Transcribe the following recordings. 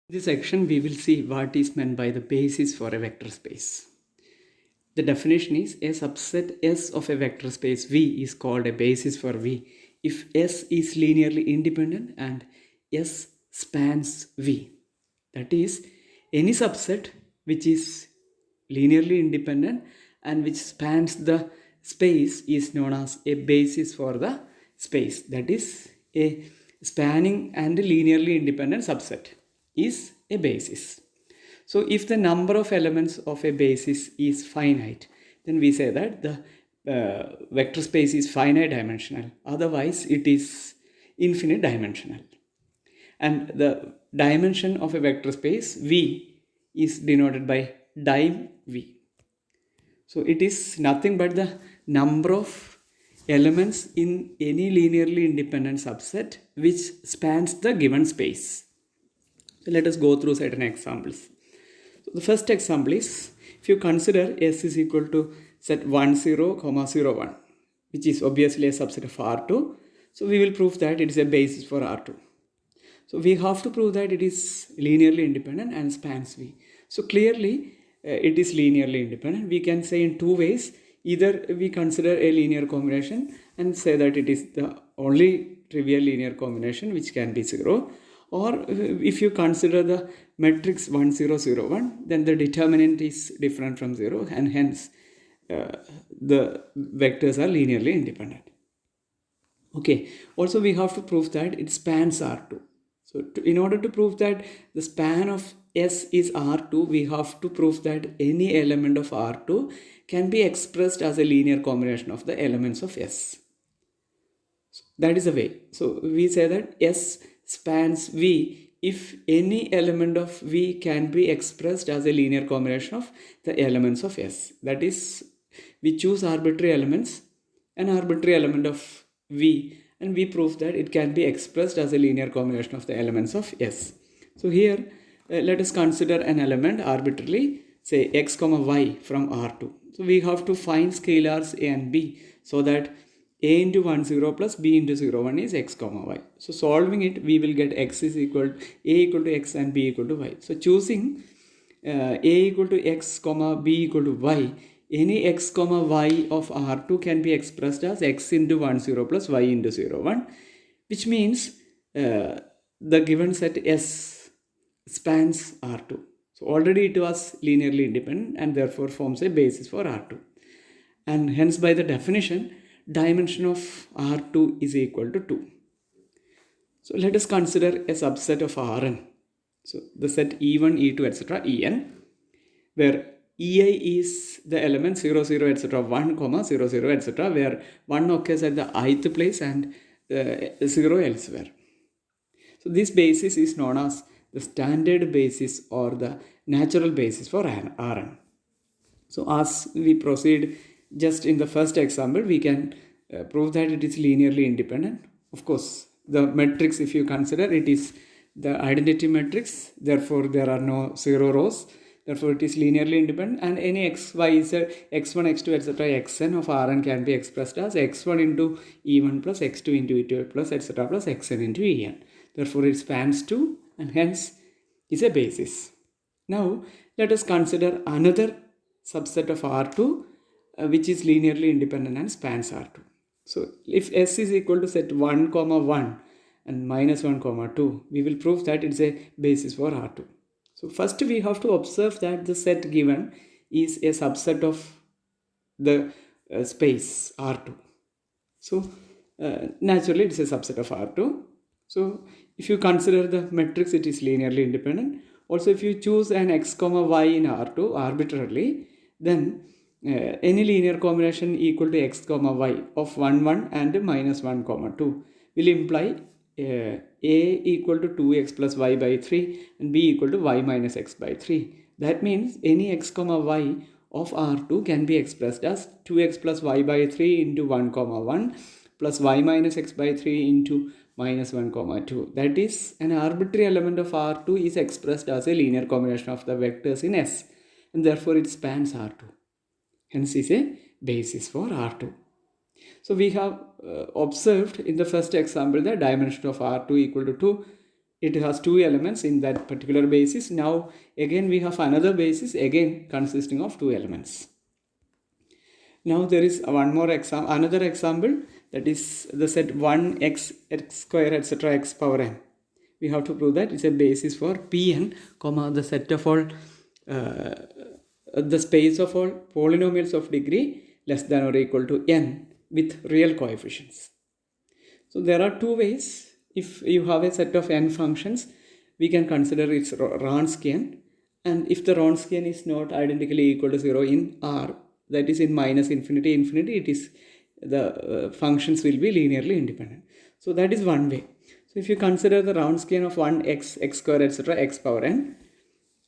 In this section, we will see what is meant by the basis for a vector space. The definition is a subset S of a vector space V is called a basis for V if S is linearly independent and S spans V. That is, any subset which is linearly independent and which spans the space is known as a basis for the space. That is, a spanning and linearly independent subset is a basis. So if the number of elements of a basis is finite, then we say that the vector space is finite dimensional. Otherwise, it is infinite dimensional. And the dimension of a vector space V is denoted by dim V. So it is nothing but the number of elements in any linearly independent subset which spans the given space. So let us go through certain examples. So the first example is, if you consider S is equal to set 1 0, 0 1, which is obviously a subset of R2. So we will prove that it is a basis for R2. So we have to prove that it is linearly independent and spans V. So clearly it is linearly independent. We can say in two ways. Either we consider a linear combination and say that it is the only trivial linear combination which can be 0. Or if you consider the matrix 1 0 0 1, then the determinant is different from 0 and hence the vectors are linearly independent. Okay, also we have to prove that it spans R2. So in order to prove that the span of S is R2, we have to prove that any element of R2 can be expressed as a linear combination of the elements of S. So that is the way. So we say that S spans V if any element of V can be expressed as a linear combination of the elements of S. That is, we choose arbitrary elements, an arbitrary element of V, and we prove that it can be expressed as a linear combination of the elements of S. So here, let us consider an element arbitrarily, say x comma y from R2. So we have to find scalars A and B so that a into 1 0 plus b into 0 1 is x comma y. So solving it, we will get x is equal to a equal to x and b equal to y. So choosing a equal to x comma b equal to y, any x comma y of R2 can be expressed as x into 1 0 plus y into 0 1, which means the given set S spans R2. So already it was linearly independent and therefore forms a basis for R2. And hence by the definition, dimension of R2 is equal to 2. So let us consider a subset of Rn. So the set E1, E2, etc. En, where Ei is the element 0, 0, etc. 1, 0, 0, etc. where 1 occurs at the ith place and 0 elsewhere. So this basis is known as the standard basis or the natural basis for Rn. So as we proceed, just in the first example, we can prove that it is linearly independent. Of course, the matrix, if you consider, it is the identity matrix. Therefore, there are no 0 rows. Therefore, it is linearly independent. And any x, y, z, x1, x2, etc. xn of Rn can be expressed as x1 into E1 plus x2 into E2 plus etc. plus xn into En. Therefore, it spans 2 and hence is a basis. Now, let us consider another subset of R2 which is linearly independent and spans R2. So if S is equal to set 1 comma 1 and minus 1 comma 2, we will prove that it's a basis for R2. So first we have to observe that the set given is a subset of the space R2. So naturally it's a subset of R2. So if you consider the matrix, it is linearly independent. Also, if you choose an x comma y in R2 arbitrarily, then any linear combination equal to x comma y of 1 1 and minus 1 comma 2 will imply a equal to 2x plus y by 3 and b equal to y minus x by 3. That means any x comma y of R2 can be expressed as 2x plus y by 3 into 1 comma 1 plus y minus x by 3 into minus 1 comma 2. That is, an arbitrary element of R2 is expressed as a linear combination of the vectors in S, and therefore it spans R2. Hence is a basis for R2. So we have observed in the first example the dimension of R2 equal to 2. it has two elements in that particular basis. Now again we have another basis again consisting of two elements. Now there is another example, that is the set 1 x square etc x power n. We have to prove that it's a basis for Pn, comma the set of all the space of all polynomials of degree less than or equal to n with real coefficients. So there are two ways. If you have a set of n functions, we can consider its Wronskian, and if the Wronskian is not identically equal to 0 in R, that is in minus infinity, it is the functions will be linearly independent. So that is one way. So if you consider the Wronskian of 1 x square etc x power n,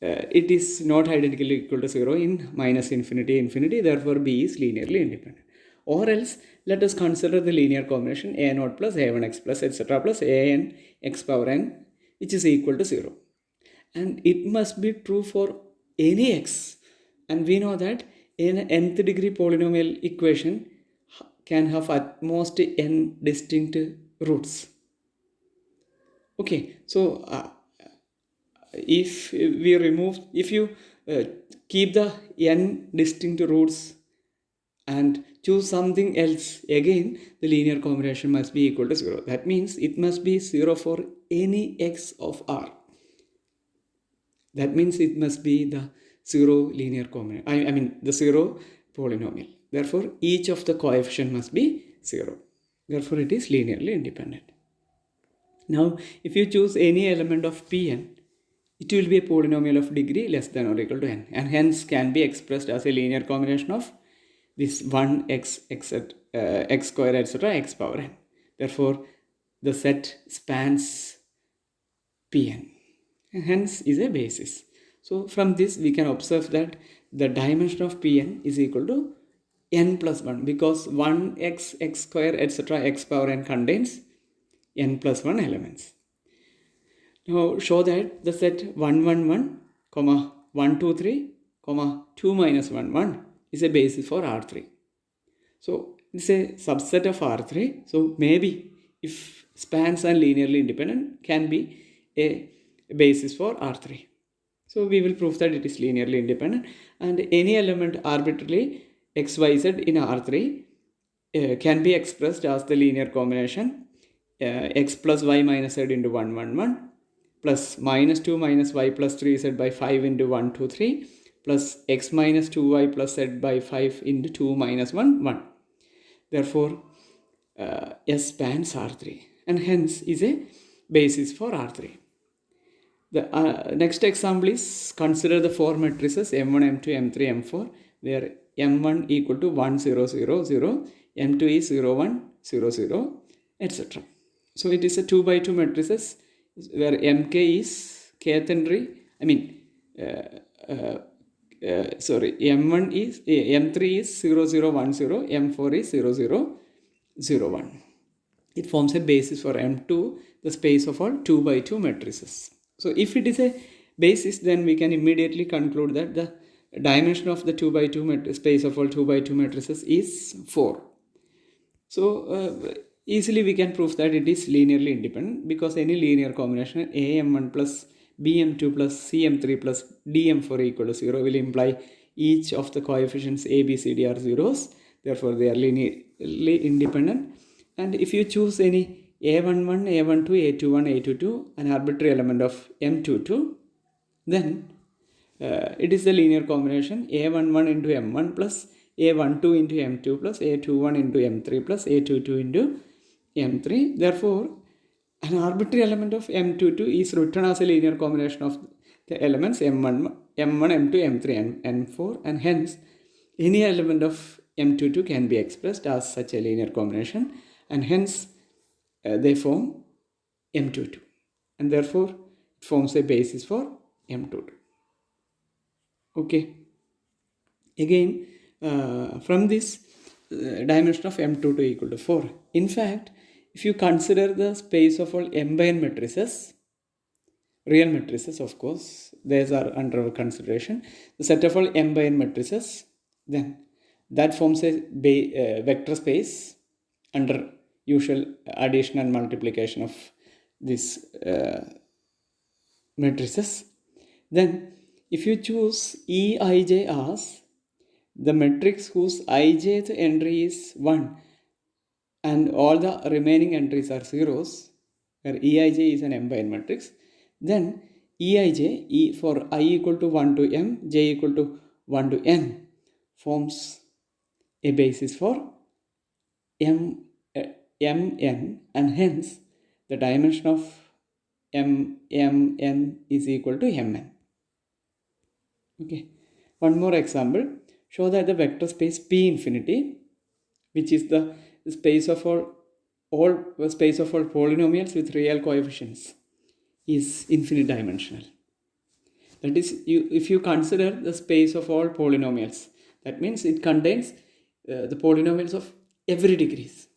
it is not identically equal to 0 in minus infinity, therefore B is linearly independent. Or else let us consider the linear combination a0 plus a1x plus etc plus an x power n, which is equal to 0. And it must be true for any x. And we know that an nth degree polynomial equation can have at most n distinct roots. Okay, so if you keep the n distinct roots and choose something else, again the linear combination must be equal to 0. That means it must be 0 for any x of R. That means it must be the 0 linear combination, I mean the 0 polynomial. Therefore each of the coefficient must be 0. Therefore it is linearly independent. Now if you choose any element of Pn, it will be a polynomial of degree less than or equal to n, and hence can be expressed as a linear combination of this 1 x square etc x power n. Therefore the set spans Pn, and hence is a basis. So from this we can observe that the dimension of Pn is equal to n plus 1, because 1 x square etc x power n contains n plus 1 elements. Now show that the set 1 1 1 comma 1 2 3 comma 2 minus 1 1 is a basis for R3. So it's a subset of R3. So maybe if spans are linearly independent, can be a basis for R3. So we will prove that it is linearly independent, and any element arbitrarily x y z in R3 can be expressed as the linear combination x plus y minus z into 1 1 1 plus minus 2 minus y plus 3z by 5 into 1 2 3 plus x minus 2y plus z by 5 into 2 minus 1 1. Therefore S spans R3 and hence is a basis for R3. The next example is, consider the four matrices M1, M2, M3, M4, where M1 equal to 1 0 0 0, M2 is 0 1 0 0, etc. So it is a 2 by 2 matrices where Mk is kth entry, M1 is M3 is 0 0 1 0, M4 is 0 0 0 1. It forms a basis for M2, the space of all 2 by 2 matrices. So if it is a basis, then we can immediately conclude that the dimension of the 2 by 2 space of all 2 by 2 matrices is 4. So easily we can prove that it is linearly independent, because any linear combination AM1 plus BM2 plus CM3 plus DM4 equal to 0 will imply each of the coefficients A, B, C, D are zeros. Therefore they are linearly independent. And if you choose any A11, A12, A21, A22, an arbitrary element of M22, then it is the linear combination A11 into M1 plus A12 into M2 plus A21 into M3 plus A22 into M3. Therefore, an arbitrary element of M22 is written as a linear combination of the elements M1, M2, M3 and M4, and hence any element of M22 can be expressed as such a linear combination, and hence they form M22, and therefore it forms a basis for M22. Okay. Again, from this dimension of M22 equal to 4. In fact, if you consider the space of all M by N matrices, real matrices of course, these are under our consideration, the set of all M by N matrices, then that forms a vector space under usual addition and multiplication of this matrices. Then if you choose Eij as the matrix whose ijth entry is 1 and all the remaining entries are zeros, where Eij is an m-by-n matrix, then Eij, for I equal to 1 to m, j equal to 1 to n, forms a basis for mn, and hence the dimension of mn is equal to mn. Okay. One more example. Show that the vector space P infinity, which is the space of all polynomials with real coefficients, is infinite dimensional. That is, if you consider the space of all polynomials, that means it contains the polynomials of every degrees.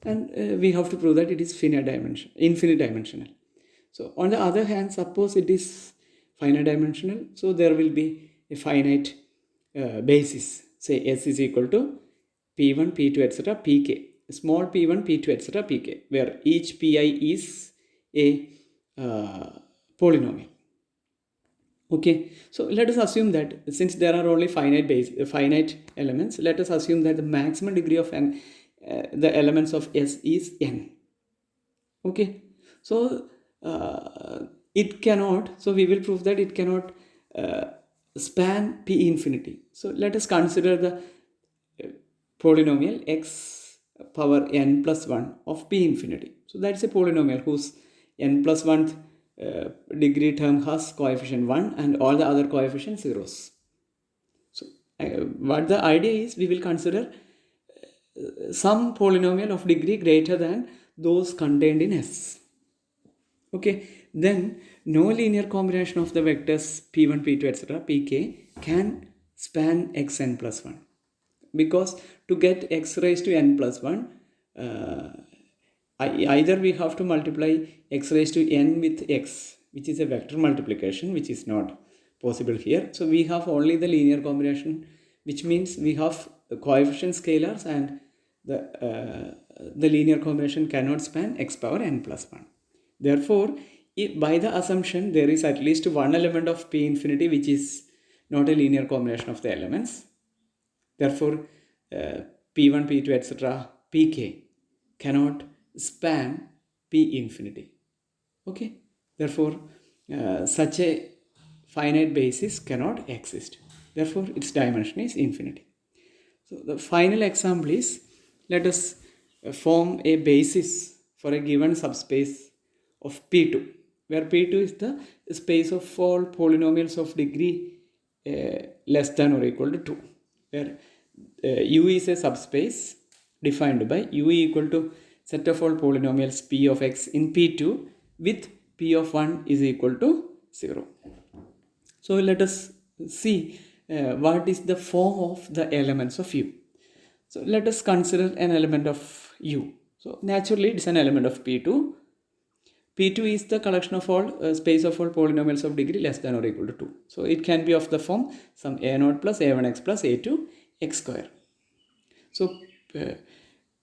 And we have to prove that it is infinite dimensional. So on the other hand, suppose it is finite dimensional, so there will be a finite basis. Say S is equal to P1, P2, etc., Pk. Small p1, p2, etc., pk, where each pi is a polynomial. Okay, so let us assume that since there are only finite elements, let us assume that the maximum degree of the elements of S is n. Okay, so it cannot, so we will prove that it cannot span P infinity. So let us consider the polynomial x power n plus 1 of P infinity. So that's a polynomial whose n plus 1th degree term has coefficient 1 and all the other coefficients zeros. So what the idea is, we will consider some polynomial of degree greater than those contained in S. Okay, then no linear combination of the vectors p1, p2, etc., pk can span xn plus 1, because to get x raised to n plus 1, either we have to multiply x raised to n with x, which is a vector multiplication, which is not possible here. So we have only the linear combination, which means we have the coefficient scalars, and the linear combination cannot span x power n plus 1. Therefore, by the assumption there is at least one element of P infinity which is not a linear combination of the elements. Therefore, P1, P2, etc., Pk cannot span P infinity. Okay. Therefore, such a finite basis cannot exist. Therefore, its dimension is infinity. So the final example is, let us form a basis for a given subspace of P2, where P2 is the space of all polynomials of degree less than or equal to 2, where U is a subspace defined by U equal to set of all polynomials P of x in P2 with P of 1 is equal to 0. So let us see what is the form of the elements of U. So let us consider an element of U. So naturally it is an element of P2. P2 is the collection of all space of all polynomials of degree less than or equal to 2. So it can be of the form some a0 plus a1x plus a2 x square. So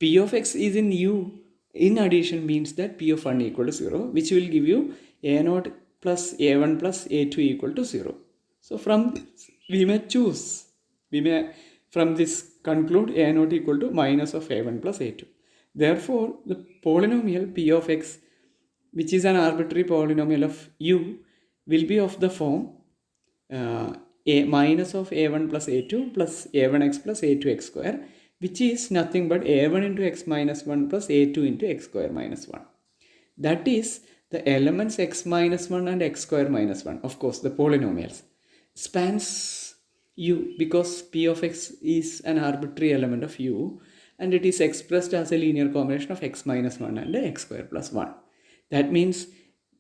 P of x is in U in addition means that P of 1 equal to 0, which will give you a0 plus a1 plus a2 equal to 0. So from this, we may from this conclude a0 equal to minus of a1 plus a2. Therefore, the polynomial P of x, which is an arbitrary polynomial of U, will be of the form a minus of a1 plus a2 plus a1x plus a2x square, which is nothing but a1 into x minus 1 plus a2 into x square minus 1. That is, the elements x minus 1 and x square minus 1, of course the polynomials, spans U, because P of x is an arbitrary element of U and it is expressed as a linear combination of x minus 1 and x square plus 1. That means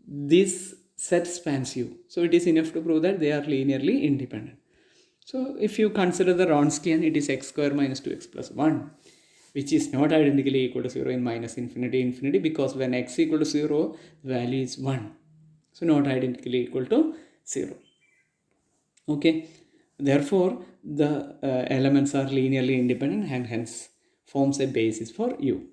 this set spans U. So it is enough to prove that they are linearly independent. So if you consider the Wronskian, it is x square minus 2x plus 1, which is not identically equal to 0 in minus infinity, because when x equal to 0, the value is 1. So not identically equal to 0. Okay. Therefore, the elements are linearly independent and hence forms a basis for U.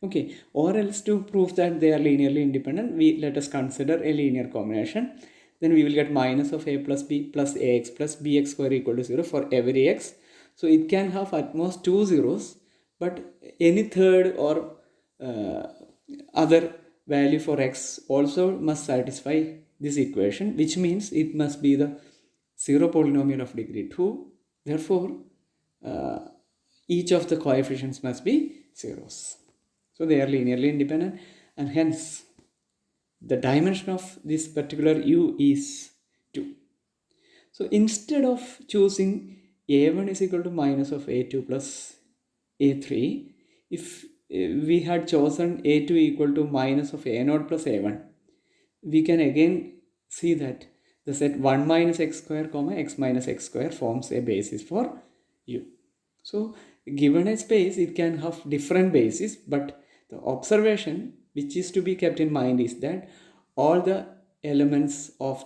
Okay, or else to prove that they are linearly independent, we let us consider a linear combination. Then we will get minus of a plus b plus ax plus bx square equal to 0 for every x. So it can have at most two zeros, but any third or uh, other value for x also must satisfy this equation, which means it must be the zero polynomial of degree 2. Therefore, uh, each of the coefficients must be zeros. So they are linearly independent, and hence the dimension of this particular u is 2. So instead of choosing a1 is equal to minus of a2 plus a3, if we had chosen a2 equal to minus of a0 plus a1, we can again see that the set 1 minus x square comma x minus x square forms a basis for u. So given a space, it can have different bases, but the observation which is to be kept in mind is that all the elements of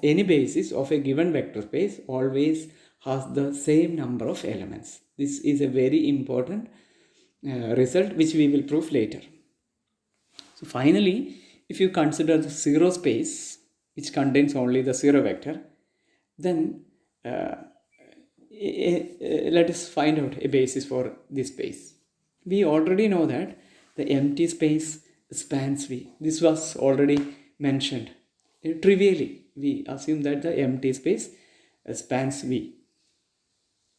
any basis of a given vector space always has the same number of elements. This is a very important result which we will prove later. So finally, if you consider the zero space which contains only the zero vector, then let us find out a basis for this space. We already know that the empty space spans V. This was already mentioned. Trivially, we assume that the empty space spans V.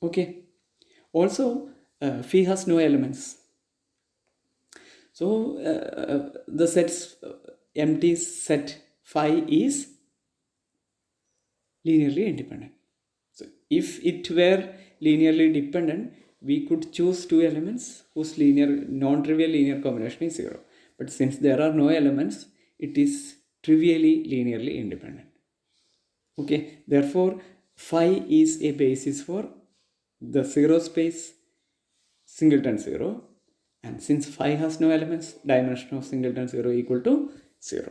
Okay. Also, phi has no elements. So the set's empty set phi is linearly independent. So if it were linearly dependent, we could choose two elements whose non-trivial linear combination is 0. But since there are no elements, it is trivially linearly independent. Okay, therefore phi is a basis for the zero space singleton 0, and since phi has no elements, dimension of singleton 0 equal to 0.